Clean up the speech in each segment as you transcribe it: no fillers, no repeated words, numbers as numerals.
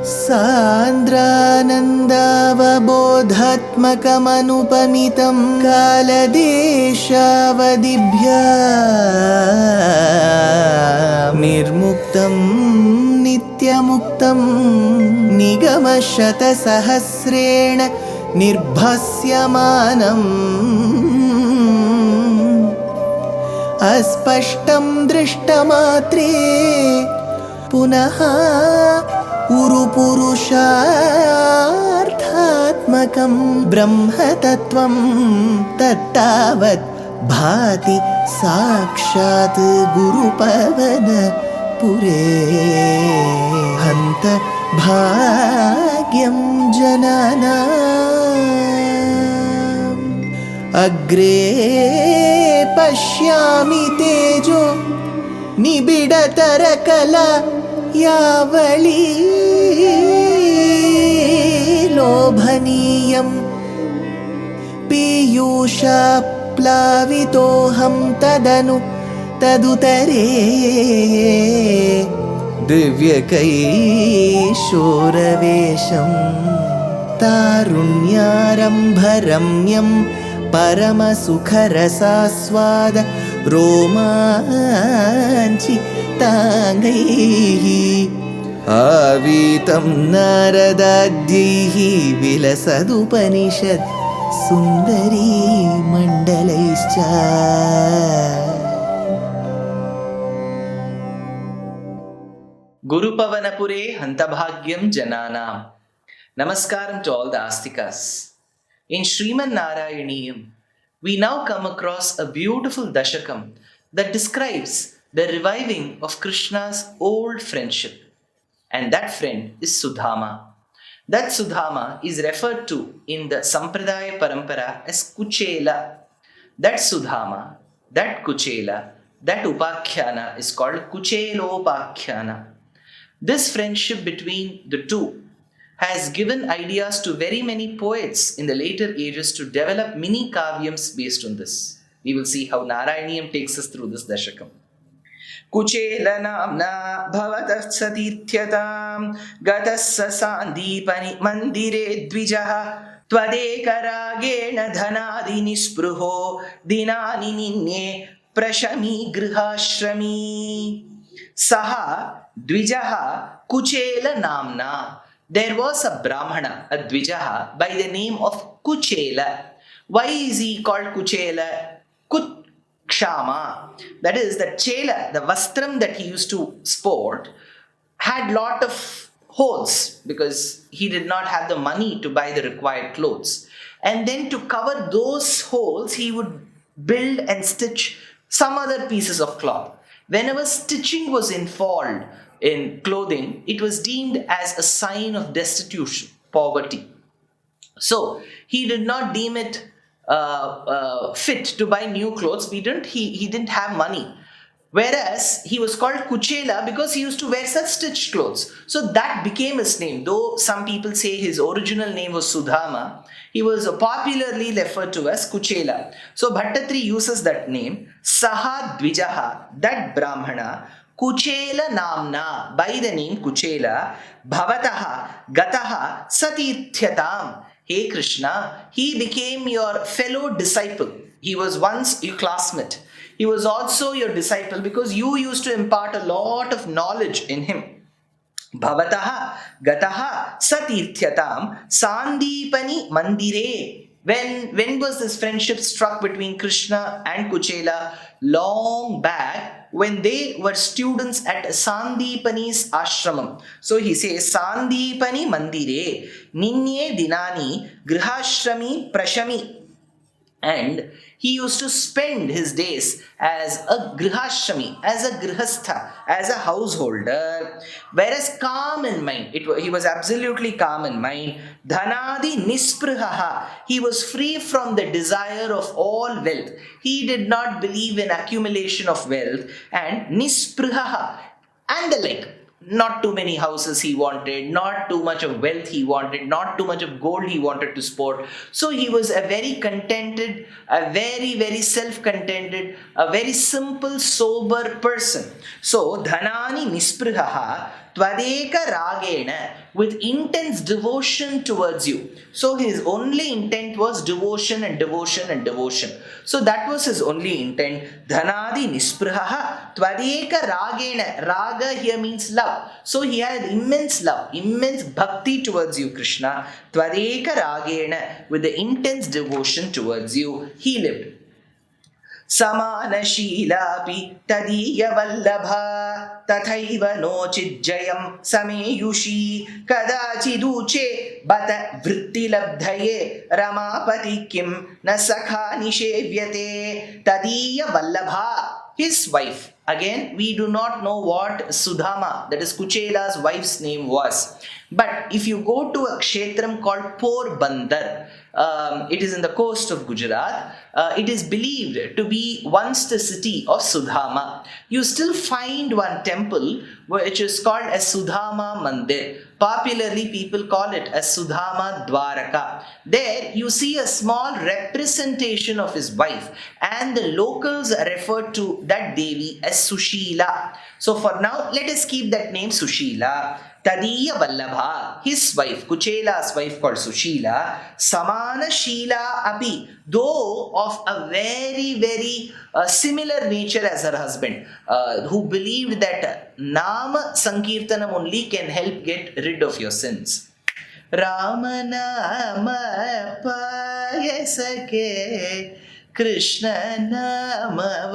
सान्द्रानन्दावबोधात्मकमनुपमितं कालदेशावदिभ्या निर्मुक्तं नित्यमुक्तं निगमशतसहस्रेण निर्भास्यमानम् अस्पष्टं दृष्टमात्रे पुनः उरुपुरुषार्थात्मकं ब्रह्मतत्त्वं तत्तावत् भाति साक्षात् गुरुपवनपुरे हन्त भाग्यं जनानाम् अग्रे पश्यामि तेजो निबिडतरकला यावली लोभनीयं पीयूषाप्लावितोऽहं तदुतरे दिव्यकैशोरवेशं तारुण्यारम्भरम्यं परमसुखरसास्वाद रोमाञ्चिताङ्गैः आवीतं नारदाद्यैः विलसदुपनिषत् सुन्दरी मण्डलैश्च. Gurupavanapure Hantabhagyam Jananam. Namaskaram to all the Astikas. In Srimad Narayaneeyam, we now come across a beautiful Dashakam that describes the reviving of Krishna's old friendship. And that friend is Sudama. That Sudama is referred to in the Sampradaya Parampara as Kuchela. That Sudama, that Kuchela, that Upakhyana is called Kuchelopakyana. This friendship between the two has given ideas to very many poets in the later ages to develop mini kavyams based on this. We will see how Narayaneeyam takes us through this Dashakam. Kuchela namna bhavatah satirthyatam gatassa sandipani mandire dvijaha tvadekaragena dhanadi nispruho dinani ninye prashami grihashrami saha dvijaha kuchela namna. There was a Brahmana, a Dvijaha, by the name of Kuchela. Why is he called Kuchela? Kshama. That is, the chela, the vastram that he used to sport, had lot of holes because he did not have the money to buy the required clothes. And then to cover those holes, he would build and stitch some other pieces of cloth. Whenever stitching was involved in clothing, it was deemed as a sign of destitution, poverty. So he did not deem it fit to buy new clothes. He didn't have money. Whereas he was called Kuchela because he used to wear such stitched clothes. So that became his name. Though some people say his original name was Sudama, he was popularly referred to as Kuchela. So Bhattatri uses that name. Saha Dvijaha, that Brahmana, Kuchela Namna, by the name Kuchela, Bhavataha, Gataha, Satirthyatam. Hey Krishna, he became your fellow disciple. He was once your classmate. He was also your disciple because you used to impart a lot of knowledge in him. Bhavataha, Gataha, Satirthyatam, Sandipani Mandire. When was this friendship struck between Krishna and Kuchela? Long back, when they were students at Sandipani's ashramam. So he says, Sandipani Mandire, Ninye Dinani, Grihashrami Prashami. And he used to spend his days as a grihashrami, as a grihastha, as a householder, whereas calm in mind. He was absolutely calm in mind. Dhanadi nisprihaha. He was free from the desire of all wealth. He did not believe in accumulation of wealth. And nisprihaha. And the like. Not too many houses he wanted, not too much of wealth he wanted, not too much of gold he wanted to sport. So he was a very contented, a very, very self-contented, a very simple, sober person. So, dhanani nisprihaha, Tvadeka Ragena, with intense devotion towards you. So his only intent was devotion and devotion and devotion. So that was his only intent. Dhanadi Nispraha Tvadeka Ragena. Raga here means love. So he had immense love, immense bhakti towards you, Krishna. Tvadeka Ragena, with the intense devotion towards you, he lived. समानशीलापि तदीयवल्लभा तथैव नोचिज्जयं समेयुषी कदाचिदूचे बत वृत्तिलब्धये रमापति किं न सखा निषेव्यते तदीयवल्लभा. His wife, again we do not know what Sudama, that is Kuchela's wife's name was, but if you go to a kshetram called Porbandar, it is in the coast of Gujarat. It is believed to be once the city of Sudama. You still find one temple which is called as Sudama Mandir. Popularly, people call it as Sudama Dwaraka. There you see a small representation of his wife, and the locals refer to that Devi as Sushila. So for now, let us keep that name Sushila. Tadiya Vallabha, his wife, Kuchela's wife called Sushila, Samana Sheela Api, though of a very similar nature as her husband, who believed that Nama Sankirtanam only can help get rid of your sins. Ramanama Payasake Krishna Nama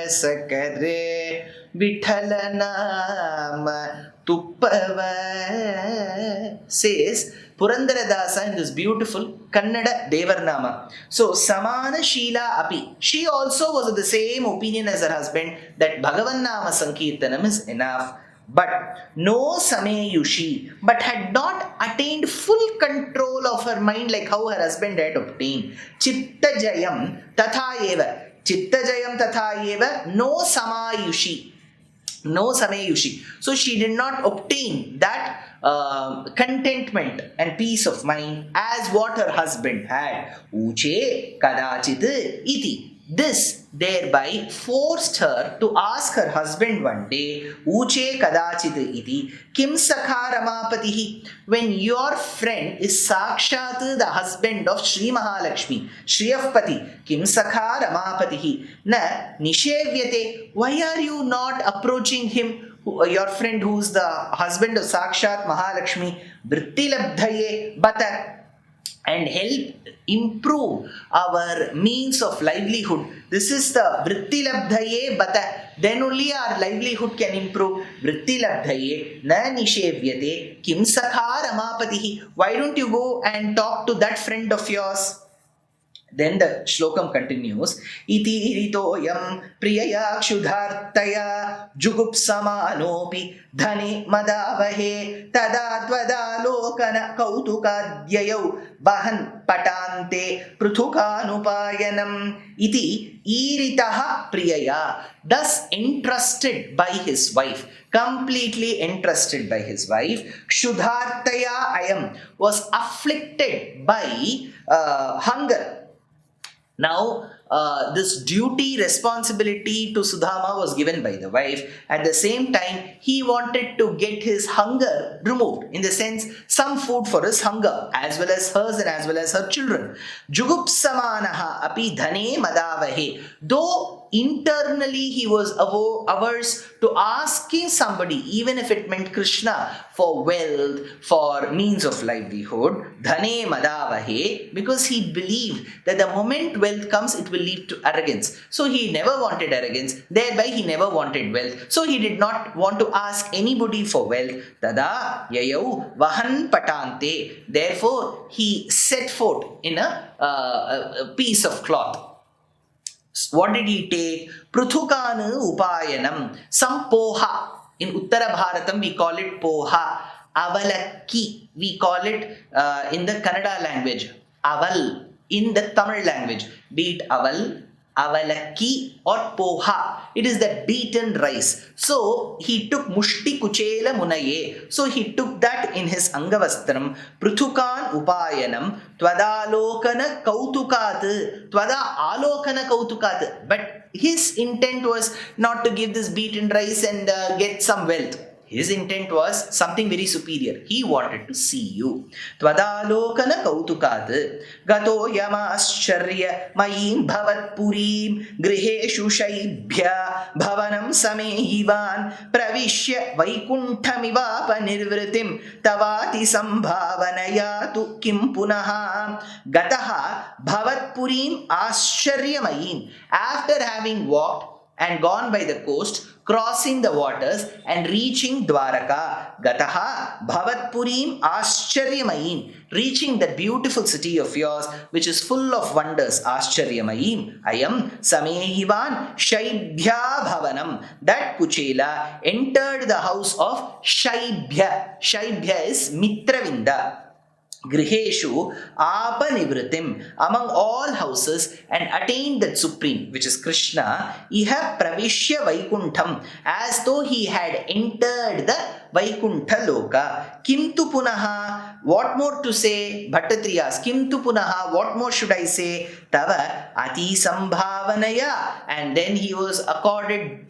Vasakare Vithala Nama Tuppava, says Purandaradasa in this beautiful Kannada Devarnama. So, Samana Sheela Api, she also was of the same opinion as her husband that Bhagavan Nama Sankirtanam is enough. But no Sameyushi, but had not attained full control of her mind like how her husband had obtained. Chitta Jayam Tatha Eva, Chitta Jayam Tatha Eva, no Samayushi. No Sameyushi. So she did not obtain that contentment and peace of mind as what her husband had. Uche kadachit iti. This thereby forced her to ask her husband one day, Uche kadachit iti, kim sakha ramapatihi, when your friend is Sakshat, the husband of Sri Mahalakshmi, Shriyapati, kim sakha ramapatihi, na nishevyate, why are you not approaching him, your friend who is the husband of Sakshat Mahalakshmi, Vrittilabdhaye bata, and help improve our means of livelihood. This is the Vrittilabdhaye bata. Then only our livelihood can improve. Vrittilabdhaye na nishevyate kim sakha ramapatihi. Why don't you go and talk to that friend of yours? Then the shlokam continues. Iti ritoyam priyaya kshudhartaya jugupsamanopi dhani madavahe tadadvada lokana kautukadyayo bahan patante pruthukanupayanam iti iritaha priyaya. Thus entrusted by his wife, completely entrusted by his wife, kshudhartaya ayam, was afflicted by hunger. Now, this duty, responsibility to Sudama was given by the wife. At the same time, he wanted to get his hunger removed. In the sense, some food for his hunger, as well as hers and as well as her children. Jugupsamanaha api dhane madavahe. Though internally he was averse to asking somebody, even if it meant Krishna, for wealth, for means of livelihood, dhane madavahe, because he believed that the moment wealth comes, it will lead to arrogance. So he never wanted arrogance, thereby he never wanted wealth. So he did not want to ask anybody for wealth. Tada yayau vahan patante. Therefore, he set forth in a piece of cloth. What did he take? Pruthukanu upayanam. Some poha. In Uttara Bharatam, we call it poha. Avalakki. We call it in the Kannada language. Aval. In the Tamil language. Be it aval, avalakki or poha. It is that beaten rice. So he took mushti kuchela munaye. So he took that in his angavastram. Pruthukan upayanam. Twadalokana kautukat. Twada alokana kautukat. But his intent was not to give this beaten rice and get some wealth. His intent was something very superior. He wanted to see you. Twadalokana kautukat gato yamascharya mayim bhavat purim griheshu shaibhya bhavanam samehivan pravishya vaikunthamivaapa nirvritim tavati sambhavanayatu kim punaha gataha bhavat purim ascharyamayim. After having walked and gone by the coast, crossing the waters and reaching Dwaraka, Gataha Bhavat Purim Ascharyamayim, reaching that beautiful city of yours which is full of wonders. Ascharyamayim Ayam Samehivan Shaibhya Bhavanam. That Kuchela entered the house of Shaibhya. Shaibhya is Mitravinda. Griheshu apanivritim, among all houses, and attained that supreme, which is Krishna. Iha pravishya vaikuntham, as though he had entered the Vaikuntha Loka. Kimtu punaha, what more to say? Bhattatri asks, Kimtu punaha, what more should I say? Tava ati sambhavanaya. And then he was accorded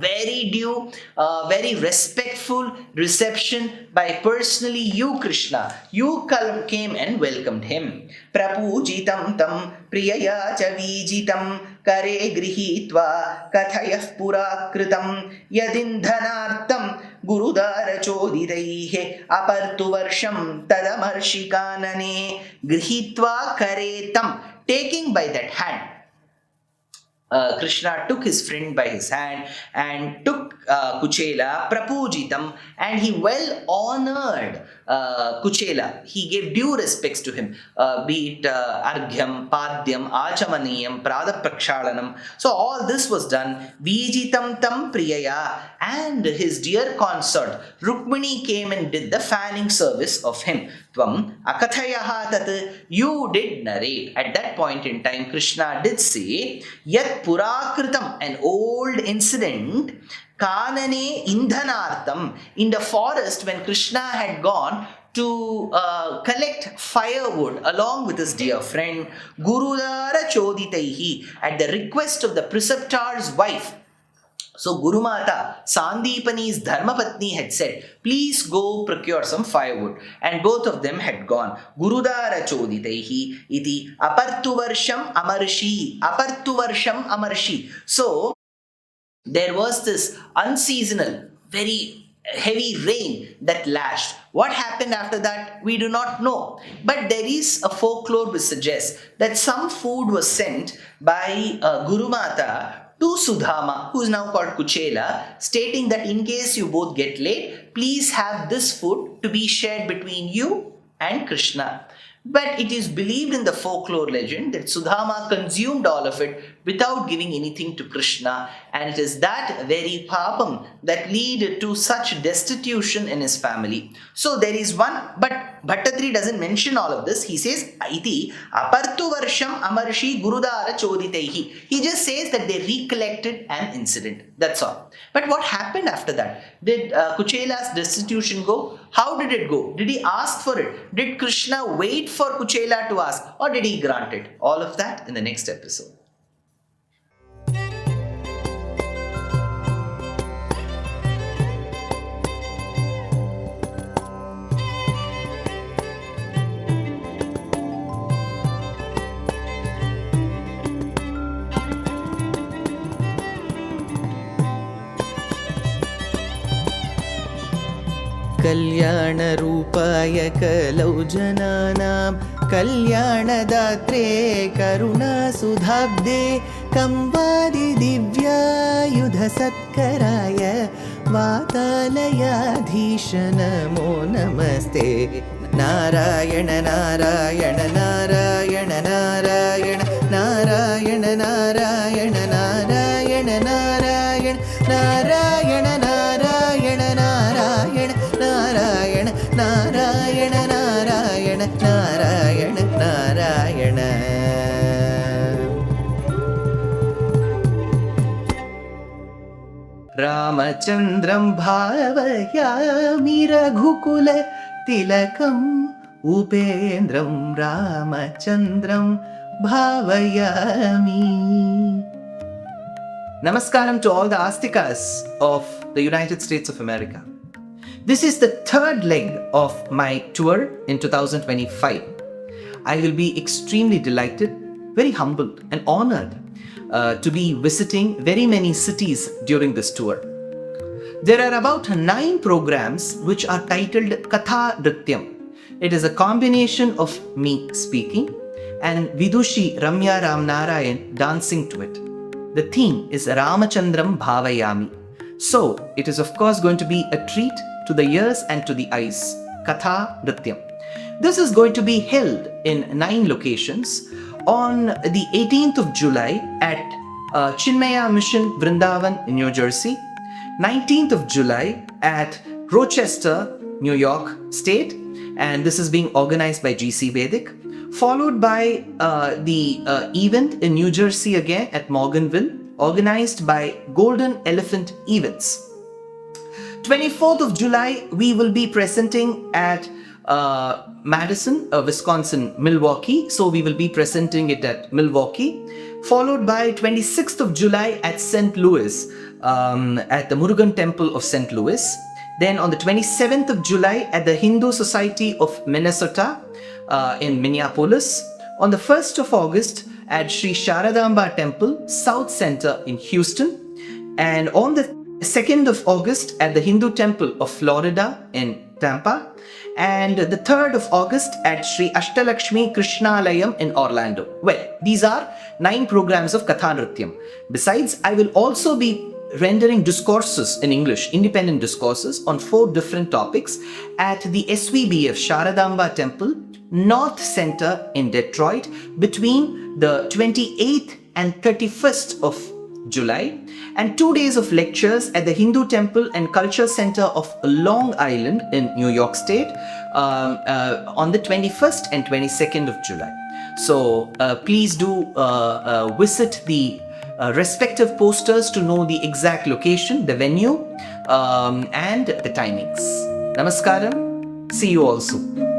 very respectful reception by personally you, Krishna. You came and welcomed him. Prapujitam tam priyaya cha vijitam kare grihitva kathayah pura kritam yadindhanartam gurudara chodidaihe apartu varsham tadamarshikanane grihitva karetam. Taking by that hand, Krishna took his friend by his hand and took Kuchela, Prapujitam, and he well honored Kuchela. He gave due respects to him, be it Arghyam, Padyam, Achamaniyam, Pradaprakshalanam. So all this was done. Vijitam tam priyaya, and his dear consort Rukmini came and did the fanning service of him. Tvam akathayaha tat, you did narrate. At that point in time, Krishna did say, Yat purakritam, an old incident, kanane indhanartam, in the forest when Krishna had gone to collect firewood along with his dear friend, Gurudara choditaihi, at the request of the preceptor's wife. So Guru Mata, Sandipani's Dharmapatni, had said, please go procure some firewood. And both of them had gone. Gurudara choditaihi iti apartu varsham amarshi. Apartu varsham amarshi. So there was this unseasonal, very heavy rain that lashed. What happened after that, we do not know. But there is a folklore which suggests that some food was sent by Guru Mata to Sudama, who is now called Kuchela, stating that in case you both get late, please have this food to be shared between you and Krishna. But it is believed in the folklore legend that Sudama consumed all of it without giving anything to Krishna, and it is that very papam that led to such destitution in his family. So there is one, but Bhattatri doesn't mention all of this. He says, iti apartu varsham amarshi gurudara choditaihi. He just says that they recollected an incident. That's all. But what happened after that? Did Kuchela's destitution go? How did it go? Did he ask for it? Did Krishna wait for Kuchela to ask? Or did he grant it? All of that in the next episode. कल्याणरूपाय कलौ जनानां कल्याणदात्रे करुणासुधाब्दे कंवादिदिव्यायुधसत्कराय वातालयाधीश नमो नमस्ते। नारायण नारायण नारायण नारायण नारायण नारायण नारायण नारायण नारायण नारायण नारायण नारायण नारायण नारायण नारायण नारायण। रामचन्द्रं भावयामि रघुकुल तिलकम् उपेन्द्रं रामचन्द्रं भावयामि। Namaskaram to all the Astikas of the United States of America. This is the third leg of my tour in 2025. I will be extremely delighted, very humbled and honored to be visiting very many cities during this tour. There are about 9 programs which are titled Katha Nrityam. It is a combination of me speaking and Vidushi Ramya Ramnarayan dancing to it. The theme is Ramachandram Bhavayami. So it is of course going to be a treat to the ears and to the eyes. Katha Nrityam. This is going to be held in 9 locations on the 18th of July at Chinmaya Mission Vrindavan in New Jersey, 19th of July at Rochester, New York State, and this is being organized by GC Vedic, followed by the event in New Jersey again at Morganville, organized by Golden Elephant Events. 24th of July, we will be presenting at Madison, Wisconsin, Milwaukee. So we will be presenting it at Milwaukee, followed by 26th of July at St. Louis, at the Murugan Temple of St. Louis. Then on the 27th of July at the Hindu Society of Minnesota in Minneapolis. On the 1st of August at Sri Sharadamba Temple, South Center in Houston. And on the 2nd of August at the Hindu Temple of Florida in Tampa. And the 3rd of August at Sri Ashtalakshmi Krishnalayam in Orlando. Well, these are 9 programs of Katha Nrityam. Besides, I will also be rendering discourses in English, independent discourses on 4 different topics at the SVBF Sharadamba Temple, North Center in Detroit between the 28th and 31st of July, and 2 days of lectures at the Hindu Temple and Culture Center of Long Island in New York State on the 21st and 22nd of July. So please do visit the respective posters to know the exact location, the venue, and the timings. Namaskaram. See you all soon.